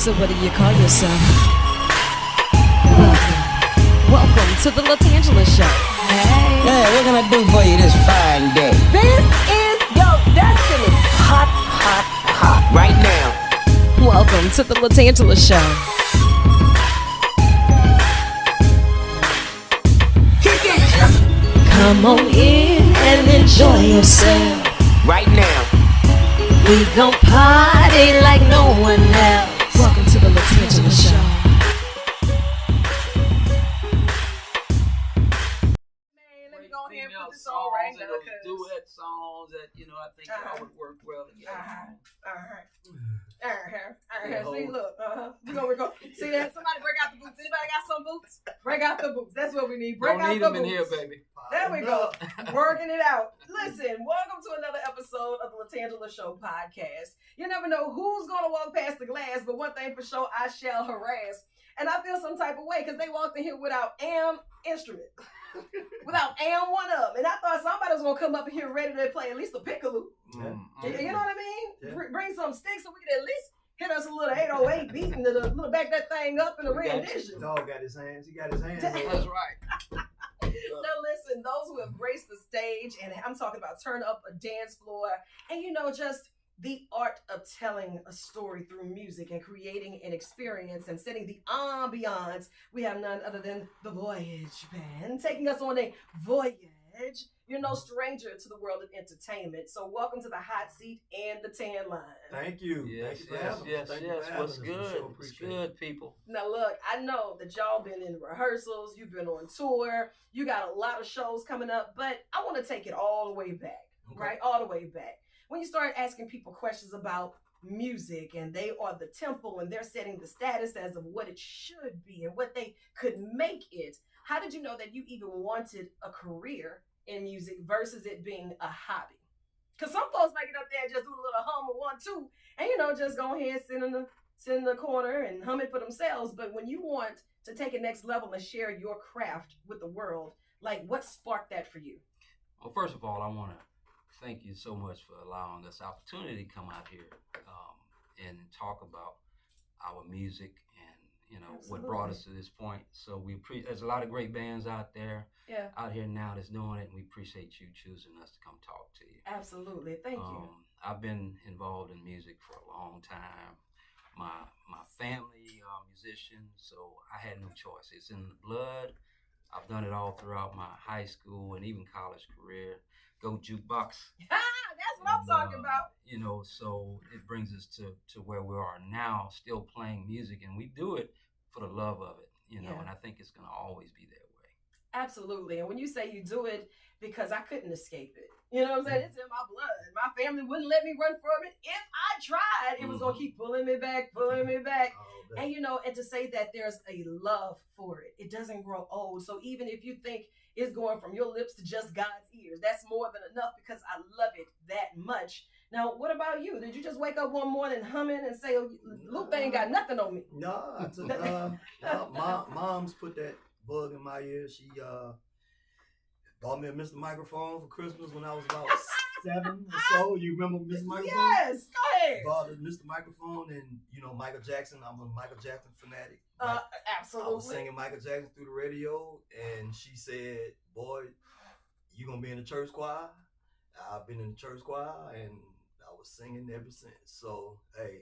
So what do you call yourself? Welcome to the LaTangela Show. Hey. Hey, what can I do for you this fine day? This is your destiny. Hot, hot, hot. Right now. Welcome to the LaTangela Show. Come on in and enjoy yourself. Right now. We gon' party like no one else. Welcome to the LaTangela Show. Go ahead and put this on right now. Those duet songs that, I think y'all would work well together. See, look, we're gonna record. See that? Somebody break out the boots. Anybody got some boots? Break out the boots. That's what we need. Break out the boots. Don't need them in here, baby. There we go. Working it out. Listen, welcome to another episode of the LaTangela Show podcast. You never know who's gonna walk past the glass, but one thing for sure, I shall harass. And I feel some type of way because they walked in here without instrument. Without one of them. And I thought somebody was going to come up here ready to play at least a piccolo. You know what I mean? Yeah. Bring some sticks so we can at least hit us a little 808 beat and a little back that thing up in a rendition. Dog got his hands. He got his hands. That's right. Now listen, those who have graced the stage, and I'm talking about turn up a dance floor, and just the art of telling a story through music and creating an experience and setting the ambiance. We have none other than the Voyage Band, taking us on a voyage. You're no stranger to the world of entertainment. So welcome to the hot seat and the tan line. Thank you. Yes. What's good? What's good, people? Now look, I know that y'all been in rehearsals, you've been on tour, you got a lot of shows coming up, but I want to take it all the way back, right? All the way back. When you start asking people questions about music and they are the temple and they're setting the status as of what it should be and what they could make it, how did you know that you even wanted a career in music versus it being a hobby? Because some folks might get up there and just do a little hum or 1, 2 and just go ahead, sit in the corner and hum it for themselves. But when you want to take it next level and share your craft with the world, like what sparked that for you? Well, first of all, I want to thank you so much for allowing this opportunity to come out here and talk about our music and what brought us to this point. So there's a lot of great bands out there out here now that's doing it, and we appreciate you choosing us to come talk to you. Absolutely. Thank you. I've been involved in music for a long time. My family are musicians, so I had no choice. It's in the blood. I've done it all throughout my high school and even college career. Go jukebox. That's what I'm talking about. So it brings us to where we are now, still playing music, and we do it for the love of it, and I think it's going to always be that way. Absolutely. And when you say you do it because I couldn't escape it, you know what I'm saying? It's in my blood. My family wouldn't let me run from it. If I tried, it was going to keep pulling me back. And, and to say that there's a love for it, it doesn't grow old. So even if you think it's going from your lips to just God's ears, that's more than enough because I love it that much. Now, what about you? Did you just wake up one morning humming and say, oh, Lupe ain't got nothing on me? No, I took, mom's put that bug in my ear. She bought me a Mr. Microphone for Christmas when I was about 7 or so. You remember Mr. Microphone? Yes, go ahead. Bought a Mr. Microphone and, Michael Jackson. I'm a Michael Jackson fanatic. Absolutely. I was singing Michael Jackson through the radio, and she said, boy, you going to be in the church choir? I've been in the church choir, and I was singing ever since. So, hey,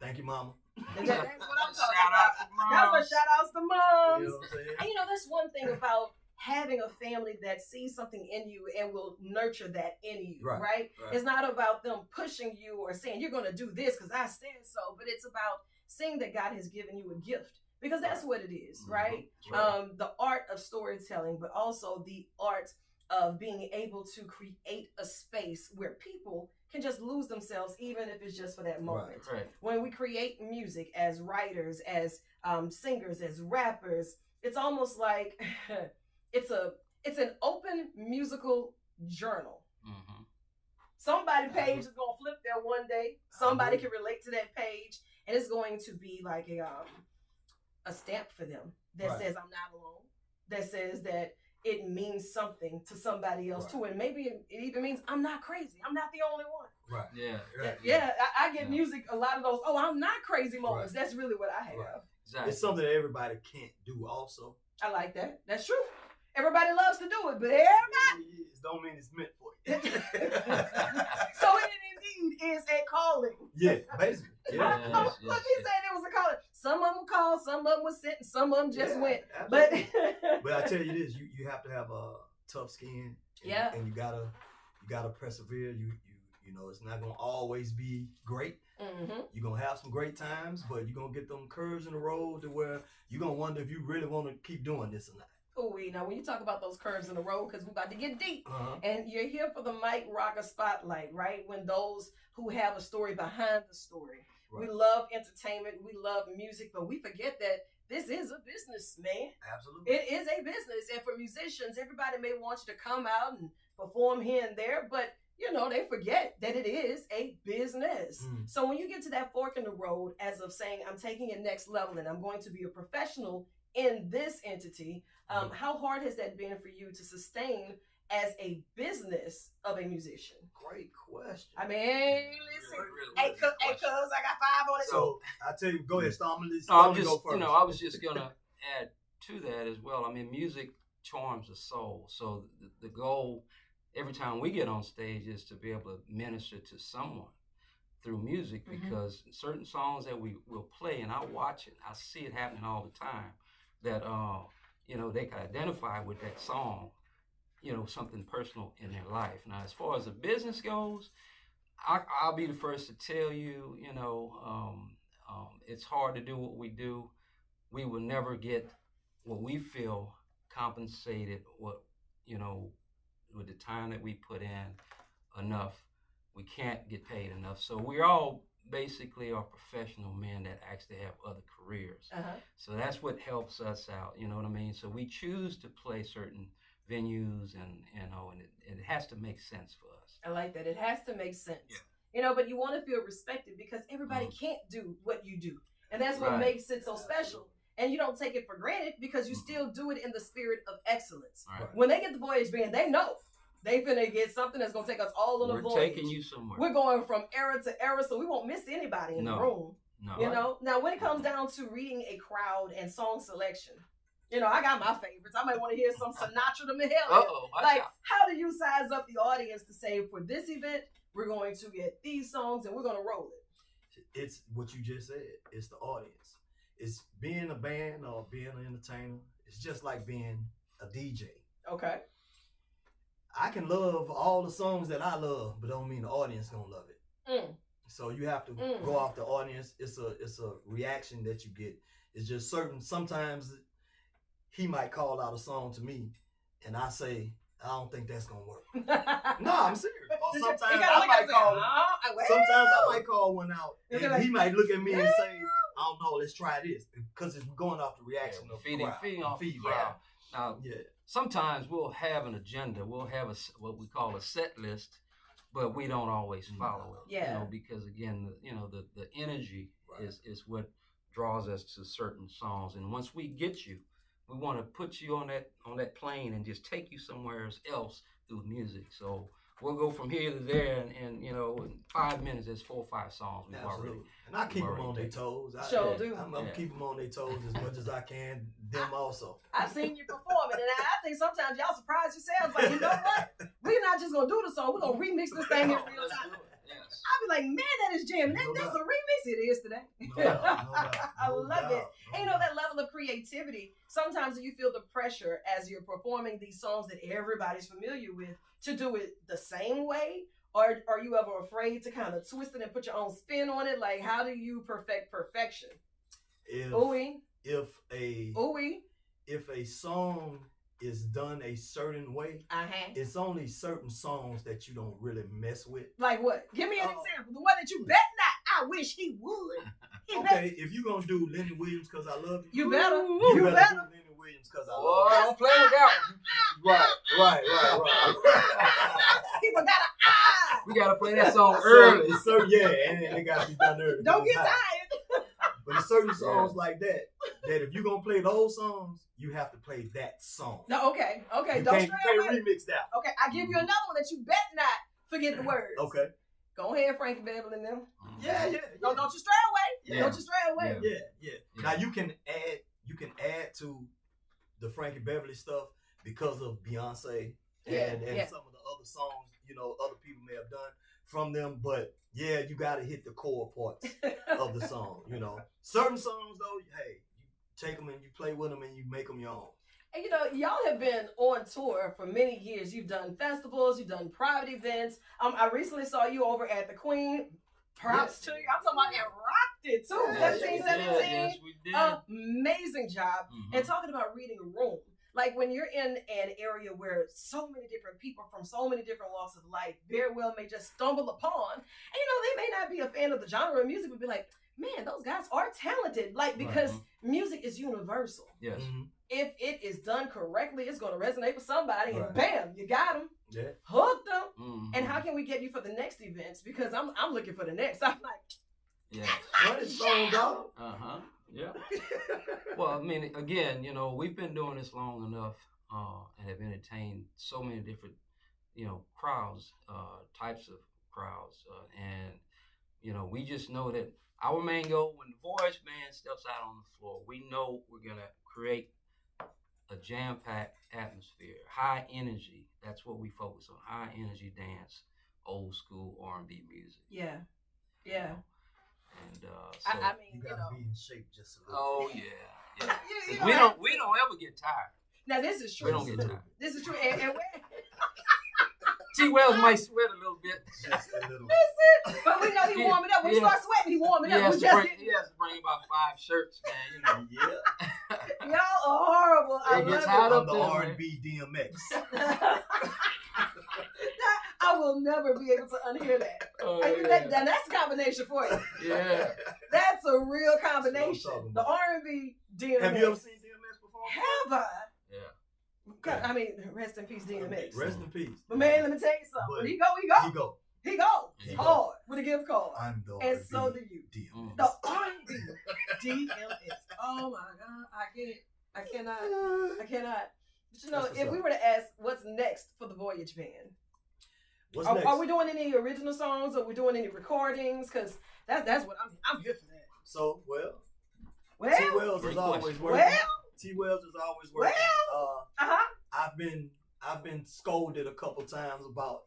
thank you, Mama. That's what I'm talking about. That's what shout outs to moms. You know what I'm saying? And that's one thing about having a family that sees something in you and will nurture that in you, right? It's not about them pushing you or saying you're going to do this because I said so, but it's about seeing that God has given you a gift because that's what it is, right? The art of storytelling, but also the art of being able to create a space where people can just lose themselves, even if it's just for that moment. Right. When we create music as writers, as singers, as rappers, it's almost like it's an open musical journal. Mm-hmm. Somebody's page is gonna flip there one day. Somebody can relate to that page, and it's going to be like a stamp for them that says I'm not alone. That says that it means something to somebody else too, and maybe it even means I'm not crazy. I'm not the only one. Right. Yeah. Right. Yeah, I get music, a lot of those, oh, I'm not crazy moments. Right. That's really what I have. Right. Exactly. It's something that everybody can't do also. I like that. That's true. Everybody loves to do it, but everybody. It don't mean it's meant for you. So it indeed is a calling. Yeah, basically. Yeah. Look, he said it was a calling. Some of them called, some of them was sent, and some of them just went. Absolutely. But But I tell you this, you have to have a tough skin. And, Yeah. And you gotta persevere. You know, it's not gonna always be great. mm-hmm. You're gonna have some great times, but you're gonna get them curves in the road to where you're gonna wonder if you really want to keep doing this or not. Ooh, now when you talk about those curves in the road, because we're about to get deep, Uh-huh. and you're here for the Mike Rocker Spotlight, right? When those who have a story behind the story. Right. We love entertainment, we love music, but we forget that this is a business, man. Absolutely. It is a business, and for musicians, everybody may want you to come out and perform here and there, but you know, they forget that it is a business. Mm. So when you get to that fork in the road, as of saying, I'm taking it next level and I'm going to be a professional in this entity, how hard has that been for you to sustain as a business of a musician? Great question. I mean, listen, Really hey, good cuz, question. I got 5 on it. So I tell you, go ahead, Storm. No, I'm Stormy just, go first. I was just gonna add to that as well. I mean, music charms the soul. So the goal every time we get on stage is to be able to minister to someone through music, Mhm. because certain songs that we will play, and I watch it, I see it happening all the time, that they can identify with that song, something personal in their life. Now, as far as the business goes, I'll be the first to tell you, it's hard to do what we do. We will never get what we feel compensated, with the time that we put in enough. We can't get paid enough. So we all basically are professional men that actually have other careers. Uh-huh. So that's what helps us out, you know what I mean? So we choose to play certain venues, and it has to make sense for us. I like that. It has to make sense. Yeah. But you want to feel respected because everybody can't do what you do. And that's what Right. makes it so special. And you don't take it for granted because you still do it in the spirit of excellence. All right. When they get the Voyage Band, they know they finna get something that's gonna take us all on a We're voyage. taking you somewhere. We're going from era to era, so we won't miss anybody in the No. room. No. You know? Now, when it comes down to reading a crowd and song selection, I got my favorites. I might want to hear some Sinatra to Mahalia. Uh-oh. Watch Like, out. how do you size up the audience to say, for this event, we're going to get these songs and we're going to roll it? It's what you just said. It's the audience. It's being a band or being an entertainer. It's just like being a DJ. Okay. I can love all the songs that I love, but don't mean the audience gonna love it. Mm. So you have to go off the audience. It's a reaction that you get. It's just certain. Sometimes he might call out a song to me, and I say, I don't think that's gonna work. No, I'm serious. Or sometimes I might call. Sometimes I might call one out, and he might look at me and say, I don't know. Let's try this, because it's going off the reaction of feeding off the crowd. Now, sometimes we'll have an agenda. We'll have what we call a set list, but we don't always follow it. Yeah. Because again, the energy is what draws us to certain songs. And once we get you, we want to put you on that plane and just take you somewhere else through music. So we'll go from here to there, and in 5 minutes, there's 4 or 5 songs we've already. And I keep them on their toes. I do. I'm keep them on their toes as much as I can. Them also. I've seen you performing, and I think sometimes y'all surprise yourselves. Like, you know what? We're not just gonna do the song. We're gonna remix this thing in real time. Yes. I'll be like, man, that is jamming. That's a remix. It is today. No doubt. I love it. And that level of creativity, sometimes you feel the pressure as you're performing these songs that everybody's familiar with to do it the same way? Or are you ever afraid to kind of twist it and put your own spin on it? Like, how do you perfect perfection? If a song is done a certain way, it's only certain songs that you don't really mess with. Like what? Give me an example. The one that you bet not. I wish he would. Okay, if you're gonna do Lenny Williams because I love you, you better. You better do Lenny Williams because I love you. Don't play with that one. Right. People got an eye. We gotta play that song early. And it gotta be done early. Don't get tired. But there's certain songs like that if you're gonna play those songs, you have to play that song. No, okay. You Don't can't remix that. Okay, I give you another one that you bet not forget the words. Okay. Go ahead, Frankie Beverly and them. Yeah. Don't you stray away. Yeah. Don't you stray away. Yeah. Now you can add to the Frankie Beverly stuff because of Beyonce and some of the other songs, other people may have done from them. But yeah, you got to hit the core parts of the song. Certain songs though, hey, you take them and you play with them and you make them your own. And y'all have been on tour for many years. You've done festivals, you've done private events. I recently saw you over at the Queen. Props to you. I'm talking about it rocked it too. 17. Yes, we did. Amazing job. And talking about reading a room. Like when you're in an area where so many different people from so many different walks of life very well may just stumble upon. And they may not be a fan of the genre of music, but be like, man, those guys are talented. Like, because music is universal. Yes. If it is done correctly, it's going to resonate with somebody, and bam, you got them, hooked them. And how can we get you for the next events? Because I'm looking for the next. I'm like, What is song, dog? Yeah. Well, I mean, again, we've been doing this long enough and have entertained so many different, crowds, types of crowds, and we just know that our main goal when the Voyage Band steps out on the floor, we know we're gonna create a jam-packed atmosphere, high energy. That's what we focus on: high energy dance, old school R&B music. Yeah. And so I mean, you gotta be in shape just a little. Oh bit. yeah. We don't ever get tired. Now this is true. We don't get tired. This is true. And T. Wells might sweat a little bit. Just a little. but we know he warming up. When he starts sweating, he warming up. He has to bring about 5 shirts, man. Yeah. Y'all are horrible. It gets hot I'm up the there, R&B DMX. I will never be able to unhear that. That's a combination for you. Yeah. That's a real combination. That's The R&B DMX. Have you ever seen DMX perform? Have I? Yeah. I mean, rest in peace, DMX. Rest in peace. But man, let me tell you something. But When he go. He He hard with a gift card. I'm the And R&B so do you. DMX. The R&B DMX. Oh my God, I cannot. But if we were to ask what's next for the Voyage Band, What's next? are we doing any original songs? Are we doing any recordings? Because that's what I'm here for that. So, T. Well, Wells is always working. well, T. Wells is always working. uh-huh. I've been scolded a couple times about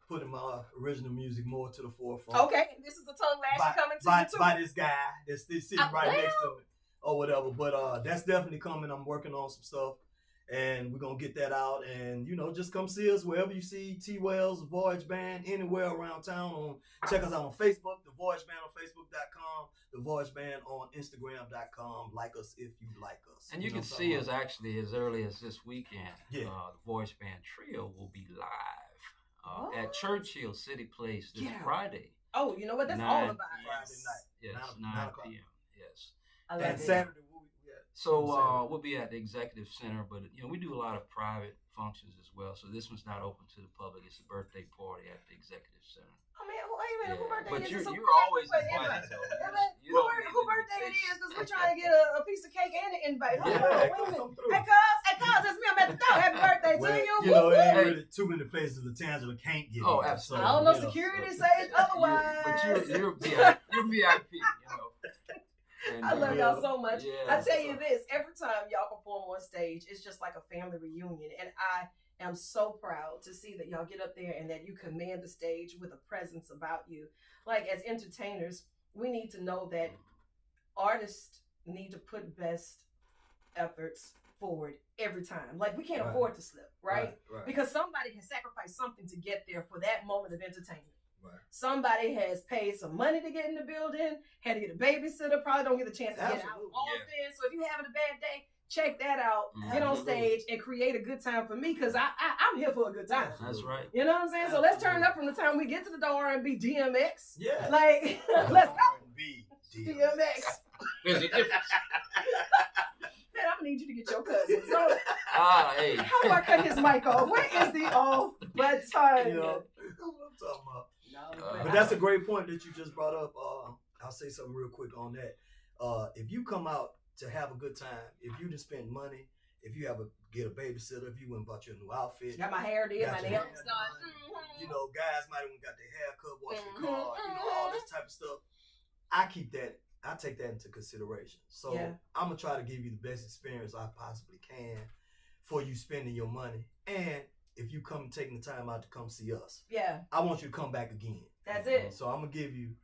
putting my original music more to the forefront. Okay, and this is a tongue lash coming to you too. By this guy that's sitting right next to me or whatever. But that's definitely coming. I'm working on some stuff. And we're going to get that out. And, just come see us wherever you see T. Wells, the Voyage Band, anywhere around town. Check us out on Facebook, the Voyage Band on Facebook.com, the Voyage Band on Instagram.com. Like us if you like us. And you can see us actually as early as this weekend. Yeah. The Voyage Band Trio will be live at Churchill City Place this Friday. Oh, you know what? That's all about Friday night. Yes, 9 p.m. Yes. I love And it. Saturday, So we'll be at the Executive Center, but we do a lot of private functions as well. So this one's not open to the public. It's a birthday party at the Executive Center. Oh man, wait a minute, who birthday But is you're it? always invited. Who birthday it is? Because we're trying to get a piece of cake and an invite. Hold on, Yeah, wait a minute. come through. Hey, cuz, that's me. I'm at the door. Happy birthday to you. It ain't really too many places LaTangela can't get. Oh, in, absolutely. I don't know. Security says otherwise. But you're VIP. And, I love y'all so much. Yeah, I tell you this, every time y'all perform on stage, it's just like a family reunion. And I am so proud to see that y'all get up there and that you command the stage with a presence about you. Like, as entertainers, we need to know that artists need to put best efforts forward every time. Like, we can't afford to slip, right? Because somebody has sacrificed something to get there for that moment of entertainment. Right. Somebody has paid some money to get in the building, had to get a babysitter, probably don't get the chance to get out often. So if you're having a bad day, check that out, get on stage and create a good time for me, because I'm here for a good time. That's right. You know what I'm saying? So let's turn up from the time we get to the door and be DMX. Yeah. Like, let's go. R&B DMX. There's a difference. Man, I'm gonna need you to get your cousin. So hey. how do I cut his mic off? Where is the off button? That's what I'm talking about. But that's a great point that you just brought up. I'll say something real quick on that. If you come out to have a good time, if you just spend money, if you ever get a babysitter, if you went and bought you a new outfit, Got my hair did, got my your nails hair done. done, you know, guys might have got their hair cut, washed their car, you know, all this type of stuff. I take that into consideration. So I'm gonna try to give you the best experience I possibly can for you spending your money. And if you come taking the time out to come see us, I want you to come back again. That's it. So I'm gonna give you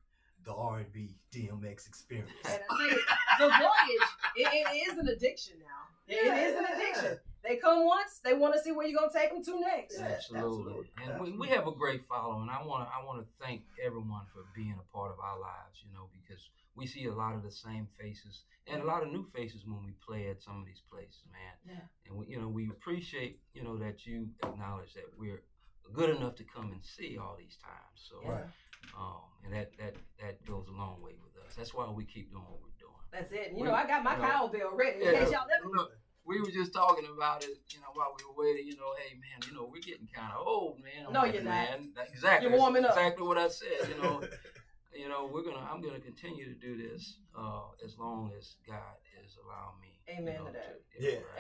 the R&B DMX experience. And I say, the Voyage, it is an addiction now. It is an addiction. They come once, they want to see where you're gonna take them to next. Absolutely. And we have a great following. I want to thank everyone for being a part of our lives, you know, because we see a lot of the same faces and a lot of new faces when we play at some of these places, man. Yeah. And we appreciate, that you acknowledge that we're good enough to come and see all these times. So, and that goes a long way with us. That's why we keep doing what we're doing. That's it. I got my cowbell ready. In case y'all never. We were just talking about it, while we were waiting. Hey, man, we're getting kind of old, man. No, you're not. Exactly. You're warming up. Exactly what I said. I'm gonna continue to do this as long as God is allowing me. Amen to that.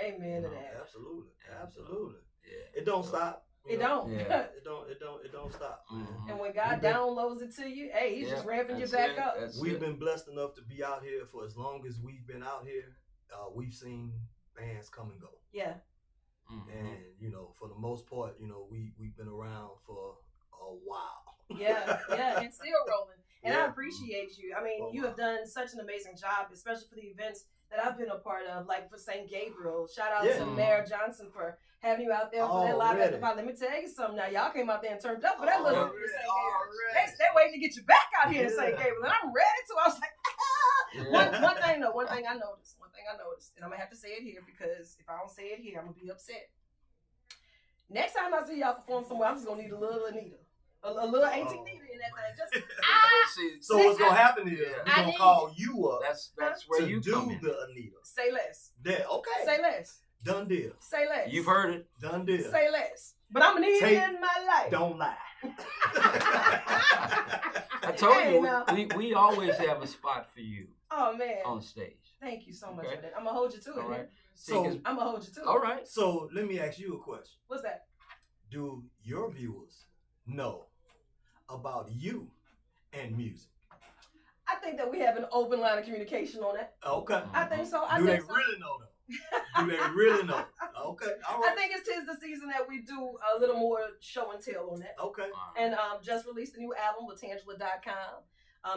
Amen to that. Absolutely. It don't stop. It don't. Yeah. It don't stop, man. And when God downloads it to you, hey, He's just ramping you back up. We've been blessed enough to be out here for as long as we've been out here. We've seen bands come and go. Yeah. And for the most part, we've been around for a while. Yeah, and still rolling. And I appreciate you. I mean, you have done such an amazing job, especially for the events that I've been a part of, like for St. Gabriel. Shout out to Mayor Johnson for having you out there for that live at the park. Let me tell you something now. Y'all came out there and turned up for that little St. Gabriel. They're waiting to get you back out here in St. Gabriel. And I'm ready to. I was like, one thing I noticed, and I'm going to have to say it here because if I don't say it here, I'm going to be upset. Next time I see y'all perform somewhere, I'm just going to need a little Anita. A little 18 Anita in that thing. So what's going to happen is we're going to call you up. That's where you do come in. the Anita. Say less. Yeah, okay. Say less. Done deal. Say less. You've heard it. Done deal. Say less. But I'm going to need it in my life. Don't lie. I told you, we always have a spot for you. Oh, man. On stage. Thank you so much for that. I'm going to hold you to it. Right. So, I'm going to hold you to it. All right. So let me ask you a question. What's that? Do your viewers know about you and music? I think that we have an open line of communication on that. Okay. I think so. Do they really know though? Do they really know? Okay. All right. I think it's 'tis the season that we do a little more show and tell on that. Okay. And just released a new album, LaTangela.com.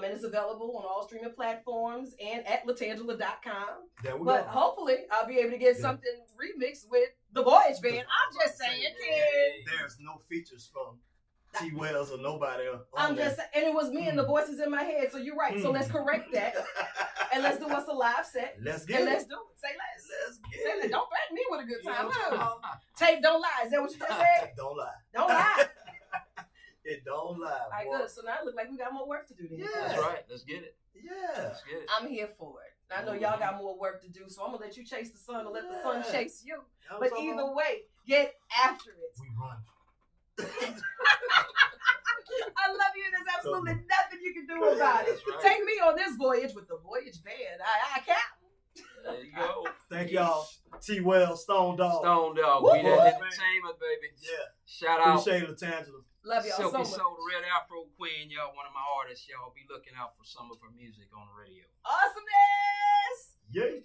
And it's available on all streaming platforms and at LaTangela.com. There we go. But hopefully I'll be able to get something remixed with the Voyage Band. I'm just saying, kid. There's no features from T. Wells or nobody else. I'm just saying, and it was me and the voices in my head. So you're right. So let's correct that. And let's do us a live set. Let's get it. Let's do it. Say less. Let's get it. Don't threaten me with a good time. Tape don't lie. Is that what you just said? Don't lie. Don't lie. It don't lie. All right, good. So now it look like we got more work to do then. Yeah. That's right. Let's get it. Yeah. Let's get it. I'm here for it. I know y'all got more work to do, so I'm going to let you chase the sun or let the sun chase you. But either way, get after it. We run. I love you, and there's absolutely nothing you can do about it. Right. Take me on this voyage with the Voyage Band. I can't. There you go. Thank y'all. T. Wells, Stone Dog. Stone Dog. Woo-hoo. We that entertainment, baby. Yeah. Shout out. Appreciate LaTangela. Love y'all Silky so much. Soul, the Red Afro Queen, y'all, one of my artists. Y'all be looking out for some of her music on the radio. Awesomeness. Yeah.